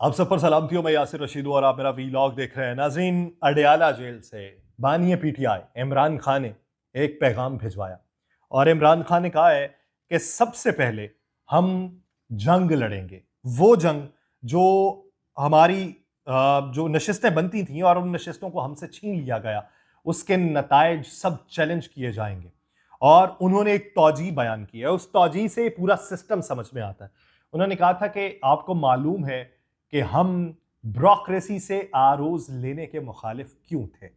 आप सब पर सलाम थी, मैं यासिर रशीद हूं और आप मेरा वीलॉग देख रहे हैं। नाज़रीन, अडयाला जेल से बानी पीटीआई इमरान खान ने एक पैगाम भिजवाया और इमरान खान ने कहा है कि सबसे पहले हम जंग लड़ेंगे, वो जंग जो हमारी जो नशिस्तें बनती थीं और उन नशिस्तों को हमसे छीन लिया गया, उसके नतायज सब चैलेंज किए जाएंगे। और उन्होंने एक तौजी बयान की है, उस तौजी से पूरा सिस्टम समझ में आता है। उन्होंने कहा था कि आपको मालूम है कि हम ब्यूरोक्रेसी से आरोज लेने के मुखालिफ क्यों थे।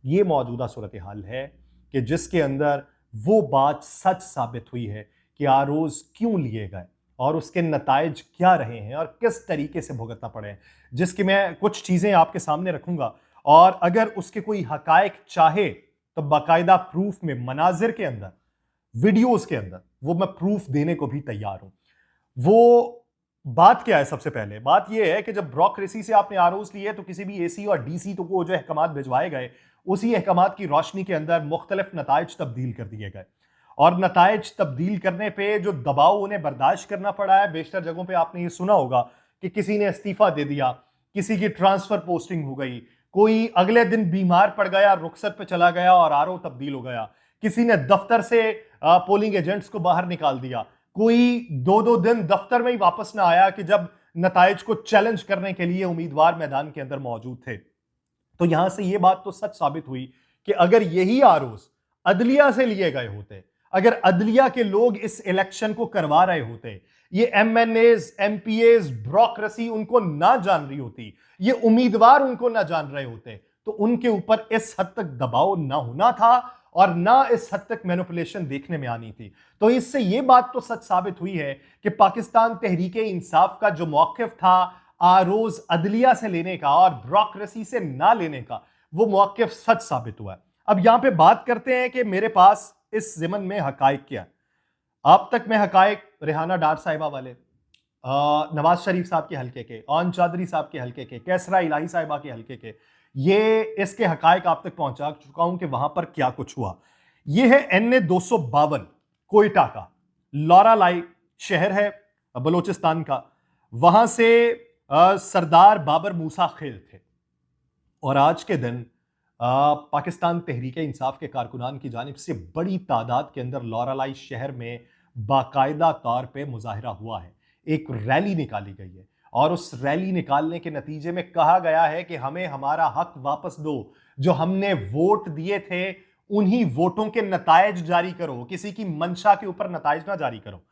यह मौजूदा सूरत हाल है कि जिसके अंदर वो बात सच साबित हुई है कि आरोज क्यों लिए गए और उसके नतायज क्या रहे हैं और किस तरीके से भुगतना पड़े हैं, जिसकी मैं कुछ चीजें आपके सामने रखूंगा। और अगर उसके कोई हकायक चाहे तो बाकायदा प्रूफ में, मनाजिर के अंदर, वीडियोस के अंदर वो मैं प्रूफ देने को भी तैयार हूं। वो बात क्या है? सबसे पहले बात यह है कि जब ब्यूरोक्रेसी से आपने आरोज लिए तो किसी भी एसी और डीसी तो को जो अहकामात भिजवाए गए, उसी अहकामात की रोशनी के अंदर मुख्तलिफ नताइज तब्दील कर दिए गए। और नताइज तब्दील करने पे जो दबाव उन्हें बर्दाश्त करना पड़ा है, बेशतर जगहों पे आपने ये सुना होगा कि किसी ने इस्तीफा दे दिया, किसी की ट्रांसफर पोस्टिंग हो गई, कोई अगले दिन बीमार पड़ गया, रुखसत पे चला गया और आरओ तब्दील हो गया, किसी ने दफ्तर से पोलिंग एजेंट्स को बाहर निकाल दिया, कोई दो दो दिन दफ्तर में ही वापस ना आया कि जब नताइज को चैलेंज करने के लिए उम्मीदवार मैदान के अंदर मौजूद थे। तो यहां से यह बात तो सच साबित हुई कि अगर यही आरोज अदलिया से लिए गए होते, अगर अदलिया के लोग इस इलेक्शन को करवा रहे होते, ये एमएनएज, एमपीएज, ब्यूरोक्रेसी उनको ना जान रही होती, ये उम्मीदवार उनको ना जान रहे होते, तो उनके ऊपर इस हद तक दबाव ना होना था और ना इस हद तक मैनिपुलेशन देखने में आनी थी। तो इससे यह बात तो सच साबित हुई है कि पाकिस्तान तहरीके इंसाफ का जो मौकिफ था आरोज अदलिया से लेने का और ब्यूरोक्रेसी से ना लेने का, वो मौकिफ सच साबित हुआ है। अब यहां पे बात करते हैं कि मेरे पास इस जिमन में हकायक क्या है। अब तक मैं हकायक रेहाना डार साहिबा वाले, नवाज शरीफ साहब के हल्के के, ऑन चौधरी साहब के हल्के के, कैसरा इलाही साहिबा के हल्के के, ये इसके हकायक आप तक पहुंचा चुका हूं कि वहां पर क्या कुछ हुआ। यह है NA 252 कोयटा का, लौरा लाई शहर है बलोचिस्तान का। वहां से सरदार बाबर मूसा खेल थे और आज के दिन पाकिस्तान तहरीक इंसाफ के कारकुनान की जानिब से बड़ी तादाद के अंदर लौरालाई शहर में बाकायदा तौर पे मुजाहिरा हुआ है, एक रैली निकाली गई है और उस रैली निकालने के नतीजे में कहा गया है कि हमें हमारा हक वापस दो, जो हमने वोट दिए थे उन्हीं वोटों के नतायज जारी करो, किसी की मंशा के ऊपर नतायज ना जारी करो।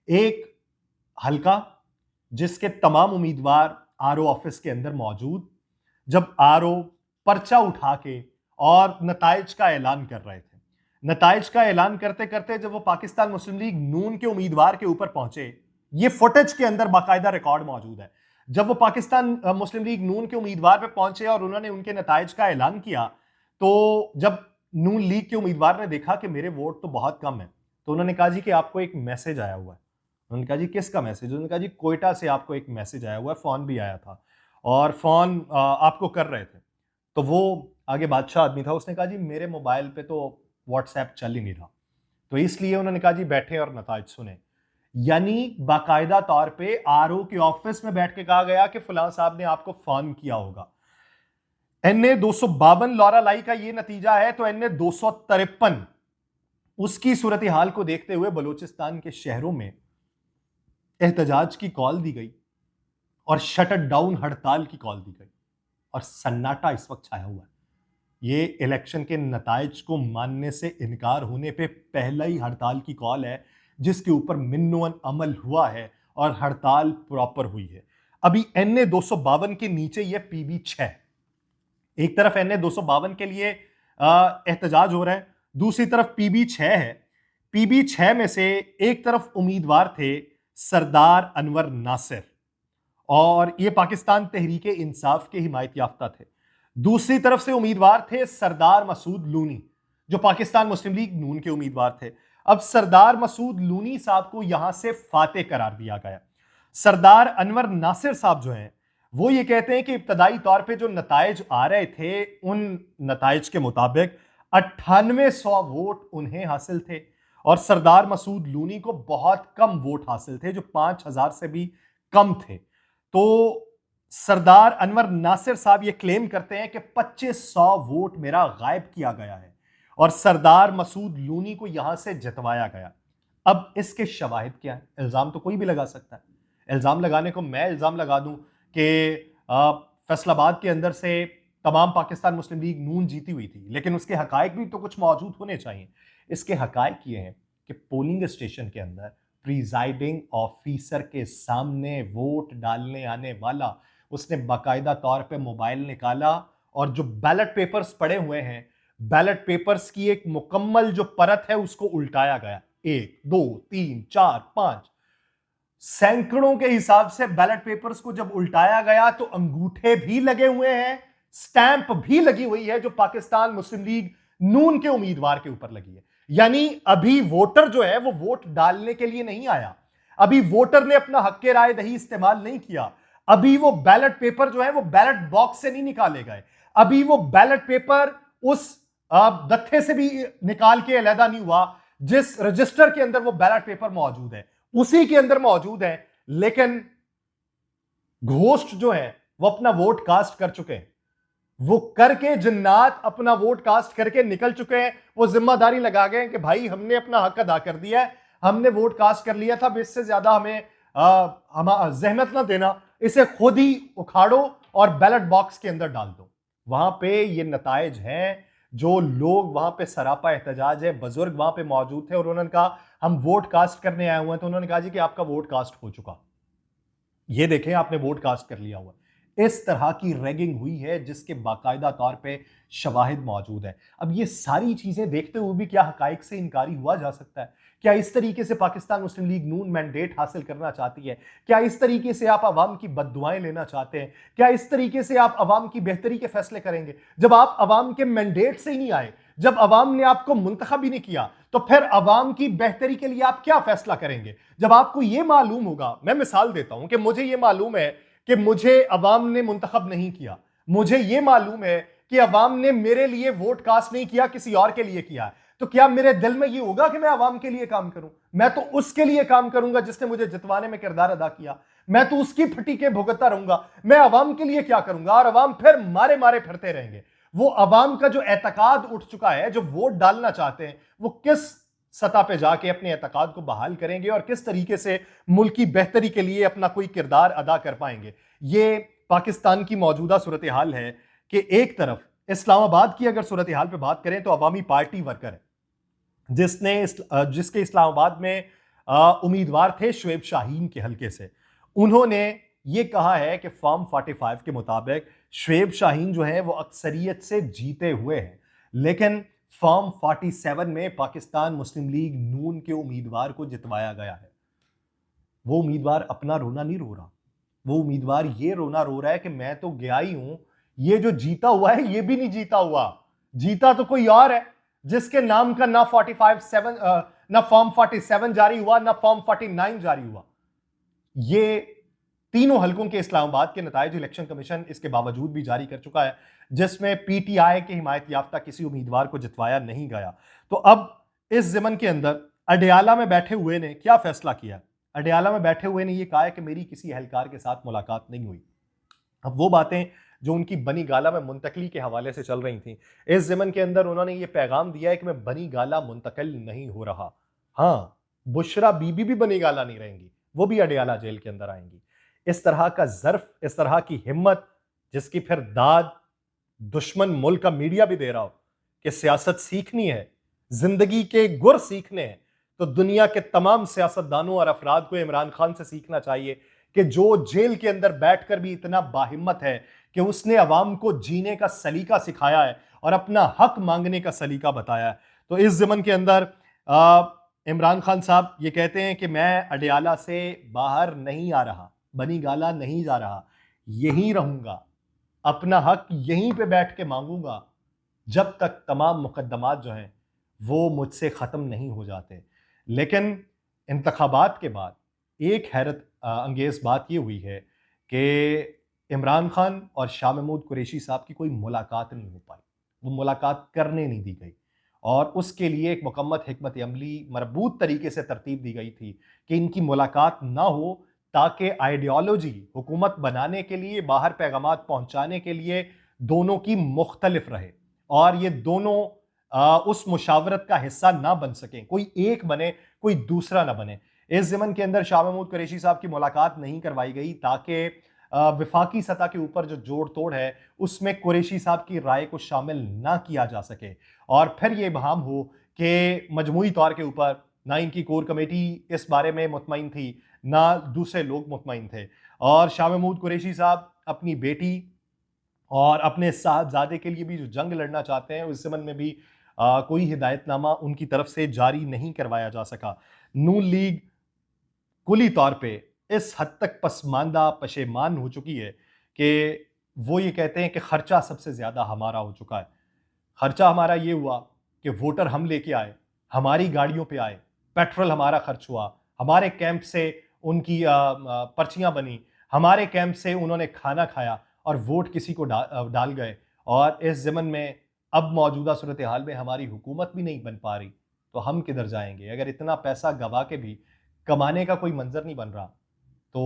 एक हल्का जिसके तमाम उम्मीदवार आरओ ऑफिस के अंदर मौजूद, जब आरओ पर्चा उठा के और नताइज का ऐलान कर रहे थे, नताइज का ऐलान करते करते जब वो पाकिस्तान मुस्लिम लीग नून के उम्मीदवार के ऊपर पहुंचे, ये फुटेज के अंदर बाकायदा रिकॉर्ड मौजूद है। जब वो पाकिस्तान मुस्लिम लीग नून के उम्मीदवार पे पहुंचे और उन्होंने उनके नताइज का ऐलान किया, तो जब नून लीग के उम्मीदवार ने देखा कि मेरे वोट तो बहुत कम है, तो उन्होंने कहा जी कि आपको एक मैसेज आया हुआ है। उन्होंने कहा जी किसका मैसेज? उन्होंने कहा जी कोयटा से आपको एक मैसेज आया हुआ है, फोन भी आया था और फोन आपको कर रहे थे। तो वो आगे बादशाह आदमी था, उसने कहा जी मेरे मोबाइल पे तो व्हाट्सएप चल ही नहीं रहा। तो इसलिए उन्होंने कहा जी बैठे और नताज सुने। यानी बाकायदा तौर पे आरओ के ऑफिस में बैठ के कहा गया कि फलां साहब ने आपको फोन किया होगा। NA 252 लौरा लाई का ये नतीजा है, तो NA 253 उसकी सूरत हाल को देखते हुए बलूचिस्तान के शहरों में एहतजाज की कॉल दी गई और शटर डाउन हड़ताल की कॉल दी गई और सन्नाटा इस वक्त छाया हुआ है। ये इलेक्शन के नतायज को मानने से इनकार होने पे पहला ही हड़ताल की कॉल है जिसके ऊपर मिन्नुअन अमल हुआ है और हड़ताल प्रॉपर हुई है। अभी NA 252 के नीचे ये PB 6, एक तरफ NA 252 के लिए एहतजाज हो रहा है, दूसरी तरफ PB 6 है। PB 6 में से एक तरफ उम्मीदवार थे सरदार अनवर नासिर और ये पाकिस्तान तहरीके इंसाफ के हिमायत याफ्ता थे। दूसरी तरफ से उम्मीदवार थे सरदार मसूद लूनी, जो पाकिस्तान मुस्लिम लीग नून के उम्मीदवार थे। अब सरदार मसूद लूनी साहब को यहां से फाते करार दिया गया। सरदार अनवर नासिर साहब जो हैं, वो ये कहते हैं कि इब्तदाई तौर पे जो नताइज आ रहे थे, उन नताइज के मुताबिक 9800 वोट उन्हें हासिल थे और सरदार मसूद लूनी को बहुत कम वोट हासिल थे, जो 5000 से भी कम थे। तो सरदार अनवर नासिर साहब ये क्लेम करते हैं कि 2500 वोट मेरा गायब किया गया है और सरदार मसूद लूनी को यहां से जितवाया गया। अब इसके शवाहिद क्या है? इल्जाम तो कोई भी लगा सकता है। इल्जाम लगाने को मैं इल्जाम लगा दूं कि फैसलाबाद के अंदर से तमाम पाकिस्तान मुस्लिम लीग नून जीती हुई थी, लेकिन उसके हकायक भी तो कुछ मौजूद होने चाहिए। इसके हकायक ये हैं कि पोलिंग स्टेशन के अंदर प्रिजाइडिंग ऑफिसर के सामने वोट डालने आने वाला उसने बाकायदा तौर पे मोबाइल निकाला और जो बैलेट पेपर्स पड़े हुए हैं, बैलेट पेपर्स की एक मुकम्मल जो परत है उसको उल्टाया गया। 1 2 3 4 5 सैकड़ों के हिसाब से बैलेट पेपर्स को जब उल्टाया गया तो अंगूठे भी लगे हुए हैं, स्टैंप भी लगी हुई है जो पाकिस्तान मुस्लिम लीग नून के उम्मीदवार के ऊपर लगी है। यानी अभी वोटर जो है वो वोट डालने के लिए नहीं आया, अभी वोटर ने अपना हक राय दही इस्तेमाल नहीं किया, अभी वो बैलेट पेपर जो है वो बैलेट बॉक्स से नहीं निकाले गए, अभी वो बैलेट पेपर उस दत्थे से भी निकाल के अलहदा नहीं हुआ जिस रजिस्टर के अंदर वो बैलेट पेपर मौजूद है उसी के अंदर मौजूद है। लेकिन घोस्ट जो है वो अपना वोट कास्ट कर चुके हैं, वो करके जिन्नात अपना वोट कास्ट करके निकल चुके हैं। वो जिम्मेदारी लगा गए कि भाई हमने अपना हक अदा कर दिया है, हमने वोट कास्ट कर लिया था, अब इससे ज्यादा हमें जहमत ना देना, इसे खुद ही उखाड़ो और बैलेट बॉक्स के अंदर डाल दो। वहां पे ये नताइज हैं, जो लोग वहां पे सरापा एहतजाज है, बुजुर्ग वहां पे मौजूद थे और उन्होंने कहा हम वोट कास्ट करने आए हुए हैं, तो उन्होंने कहा जी कि आपका वोट कास्ट हो चुका, ये देखें आपने वोट कास्ट कर लिया हुआ। इस तरह की रैगिंग हुई है जिसके बाकायदा तौर पे शवाहिद मौजूद है। अब ये सारी चीजें देखते हुए भी क्या हकाइक से इनकारी हुआ जा सकता है? क्या इस तरीके से पाकिस्तान मुस्लिम लीग नून मैंडेट हासिल करना चाहती है? क्या इस तरीके से आप अवाम की बद्दुआएं लेना चाहते हैं? क्या इस तरीके से आप अवाम की बेहतरी के फैसले करेंगे? जब आप अवाम के मैंडेट से ही नहीं आए, जब अवाम ने आपको मुंतखब ही नहीं किया, तो फिर अवाम की बेहतरी के लिए आप क्या फैसला करेंगे? जब आपको यह मालूम होगा, मैं मिसाल देता हूं कि मुझे यह मालूम है कि मुझे अवाम ने मुंतखब नहीं किया, मुझे यह मालूम है कि अवाम ने मेरे लिए वोट कास्ट नहीं किया, किसी और के लिए किया, तो क्या मेरे दिल में यह होगा कि मैं अवाम के लिए काम करूं? मैं तो उसके लिए काम करूंगा जिसने मुझे जितवाने में किरदार अदा किया, मैं तो उसकी फटी के भुगतता रहूंगा। मैं अवाम के लिए क्या करूंगा? और अवाम फिर मारे मारे फिरते रहेंगे। वो अवाम का जो एतकाद उठ चुका है, जो वोट डालना चाहते हैं, वो किस सतह पे जाके अपने एतकाद को बहाल करेंगे और किस तरीके से मुल्क की बेहतरी के लिए अपना कोई किरदार अदा कर पाएंगे? ये पाकिस्तान की मौजूदा सूरत हाल है कि एक तरफ इस्लामाबाद की अगर सूरत हाल पे बात करें तो अवामी पार्टी वर्कर है, जिसके इस्लामाबाद में उम्मीदवार थे शुएब शाहीन के हलके से। उन्होंने ये कहा है कि फॉर्म 45 के मुताबिक शुएब शाहीन जो है वो अक्सरियत से जीते हुए हैं, लेकिन फॉर्म 47 में पाकिस्तान मुस्लिम लीग नून के उम्मीदवार को जितवाया गया है। वो उम्मीदवार अपना रोना नहीं रो रहा, वो उम्मीदवार ये रोना रो रहा है कि मैं तो गया ही हूं, ये जो जीता हुआ है ये भी नहीं जीता हुआ, जीता तो कोई और है जिसके नाम का ना 45 ना फॉर्म 47 जारी हुआ, ना फॉर्म 49 जारी हुआ। ये तीनों हलकों के इस्लामाबाद के नताइज इलेक्शन कमीशन इसके बावजूद भी जारी कर चुका है, जिसमें पीटीआई के हिमायत याफ्ता किसी उम्मीदवार को जितवाया नहीं गया। तो अब इस ज़मन के अंदर अडयाला में बैठे हुए ने क्या फैसला किया? अडयाला में बैठे हुए ने यह कहा है कि मेरी किसी एहलकार के साथ मुलाकात नहीं हुई। अब वो बातें जो उनकी बनी गाला में मुंतकली के हवाले से चल रही थी, इस ज़मन के अंदर उन्होंने ये पैगाम दिया है कि मैं बनी गाला मुंतकिल नहीं हो रहा। हाँ, बुशरा बीबी भी बनी गाला नहीं रहेंगी, वो भी अडयाला जेल के अंदर आएंगी। इस तरह का ज़र्फ, इस तरह की हिम्मत, जिसकी फिर दाद दुश्मन मुल्क का मीडिया भी दे रहा हो कि सियासत सीखनी है, जिंदगी के गुर सीखने हैं, तो दुनिया के तमाम सियासतदानों और अफराद को इमरान खान से सीखना चाहिए कि जो जेल के अंदर बैठकर भी इतना बाहिम्मत है कि उसने अवाम को जीने का सलीका सिखाया है और अपना हक मांगने का सलीका बताया है। तो इस ज़मन के अंदर इमरान खान साहब ये कहते हैं कि मैं अडयाला से बाहर नहीं आ रहा, बनी गाला नहीं जा रहा, यहीं रहूंगा, अपना हक यहीं पे बैठ के मांगूंगा जब तक तमाम मुकद्दमात जो हैं वो मुझसे ख़त्म नहीं हो जाते। लेकिन इंतखाबात के बाद एक हैरत अंगेज़ बात ये हुई है कि इमरान खान और शाह महमूद कुरैशी साहब की कोई मुलाकात नहीं हो पाई, वो मुलाकात करने नहीं दी गई और उसके लिए एक मुकम्मल हिकमत अमली मरबूत तरीके से तरतीब दी गई थी कि इनकी मुलाकात ना हो ताकि आइडियोलॉजी हुकूमत बनाने के लिए, बाहर पैगामात पहुंचाने के लिए दोनों की मुख्तलिफ रहे और ये दोनों उस मुशावरत का हिस्सा ना बन सकें, कोई एक बने कोई दूसरा ना बने। इस ज़मन के अंदर शाह महमूद कुरैशी साहब की मुलाकात नहीं करवाई गई ताकि विफाकी सतह के ऊपर जो जोड़ तोड़ है उसमें कुरैशी साहब की राय को शामिल ना किया जा सके और फिर ये इबहाम हो कि मजमूई तौर के ऊपर ना इनकी कोर कमेटी इस बारे में मुतमईन थी, ना दूसरे लोग मुतमईन थे और शाह महमूद कुरैशी साहब अपनी बेटी और अपने साहबजादे के लिए भी जो जंग लड़ना चाहते हैं उस ज़मन में भी कोई हिदायतनामा उनकी तरफ से जारी नहीं करवाया जा सका। नून लीग कुली तौर पे इस हद तक पसमानदा पशेमान हो चुकी है कि वो ये कहते हैं कि खर्चा सबसे ज़्यादा हमारा हो चुका है। खर्चा हमारा ये हुआ कि वोटर हम लेके आए, हमारी गाड़ियों पे आए, पेट्रोल हमारा खर्च हुआ, हमारे कैंप से उनकी पर्चियां बनी, हमारे कैंप से उन्होंने खाना खाया और वोट किसी को डाल गए और इस ज़मन में अब मौजूदा सूरत हाल में हमारी हुकूमत भी नहीं बन पा रही, तो हम किधर जाएंगे? अगर इतना पैसा गवा के भी कमाने का कोई मंजर नहीं बन रहा, तो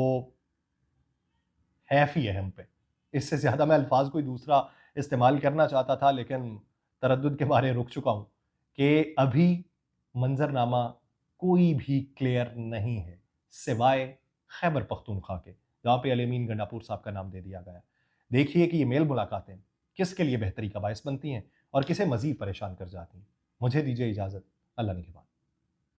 हैफ ही है हम पे। इससे ज़्यादा मैं अल्फाज कोई दूसरा इस्तेमाल करना चाहता था लेकिन तरद्दुद के मारे रुक चुका हूँ कि अभी मंजरनामा कोई भी क्लियर नहीं है सिवाय खैबर पख्तूनख्वा के, जहाँ पे अल-अमीन गंडापुर साहब का नाम दे दिया गया। देखिए कि ये मेल मुलाकातें किसके लिए बेहतरी का बायस बनती हैं और किसे मज़ीद परेशान कर जाती हैं। मुझे दीजिए इजाज़त, अल्लाह ने के बाद।